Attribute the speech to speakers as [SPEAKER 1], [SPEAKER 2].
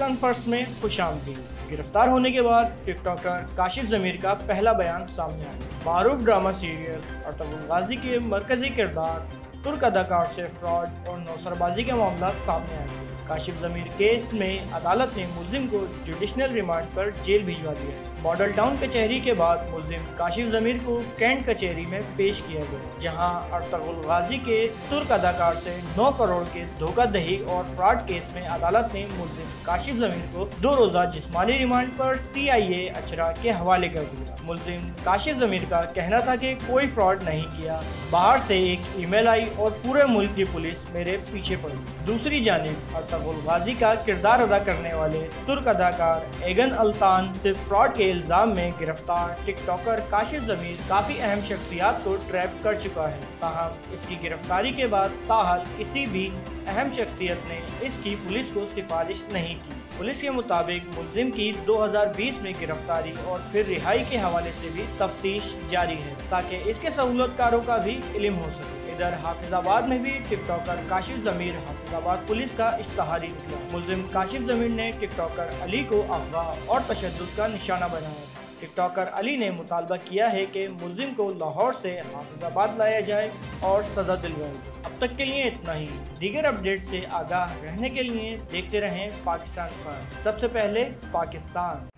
[SPEAKER 1] Pakistan first में खुशामदीद। गिरफ्तार होने के बाद टिकटॉकर काशिफ ज़मीर का पहला बयान सामने आया। मारूफ ड्रामा सीरियल अर्तुगरुल गाजी के मरकजी किरदार तुर्क अदाकार से फ्रॉड और नौसरबाजी के मामला सामने आए। काशिफ ज़मीर केस में अदालत ने मुल्जिम को जुडिशनल रिमांड पर जेल भिजवा दिया। मॉडल टाउन कचहरी के बाद मुल्जिम काशिफ ज़मीर को कैंट कचहरी में पेश किया गया, जहां अर्तुगरुल गाजी के तुर्क अदाकार से 9 करोड़ के धोखाधड़ी और फ्रॉड केस में अदालत ने मुल्जिम काशिफ ज़मीर को 2 रोज़ा जिस्मानी रिमांड पर CIA अचरा के हवाले कर दिया। मुल्जिम काशिफ ज़मीर का कहना था कि कोई फ्रॉड नहीं किया, बाहर से एक ईमेल आई और पूरे मुल्क की पुलिस मेरे पीछे पड़ी। दूसरी जानिब अर्तुगरुल गाजी का किरदार अदा करने वाले तुर्क अदाकार एगन अल्तान से फ्रॉड के इल्जाम में गिरफ्तार टिकटॉकर काशिफ ज़मीर काफी अहम शख्सियात को ट्रैप कर चुका है। ताहम इसकी गिरफ्तारी के बाद ताहाल किसी भी अहम शख्सियत ने इसकी पुलिस को सिफारिश नहीं की। पुलिस के मुताबिक मुल्जिम की 2020 में गिरफ्तारी और फिर रिहाई के हवाले से भी तफ्तीश जारी है, ताकि इसके सहूलतकारों का भी इल्म हो सके। इधर हाफिजाबाद में भी टिकटॉकर काशिफ ज़मीर हाफिजाबाद पुलिस का इश्तहारी निकला। मुल्जिम काशिफ ज़मीर ने टिकटॉकर अली को अगवा और तशद्दुद का निशाना बनाया। टिकटॉकर अली ने मुतालबा किया है कि मुल्जिम को लाहौर से हाफिजाबाद लाया जाए और सज़ा दिलवाई। अब तक के लिए इतना ही। दीगर अपडेट से आगाह रहने के लिए देखते रहें पाकिस्तान पर। सबसे पहले पाकिस्तान।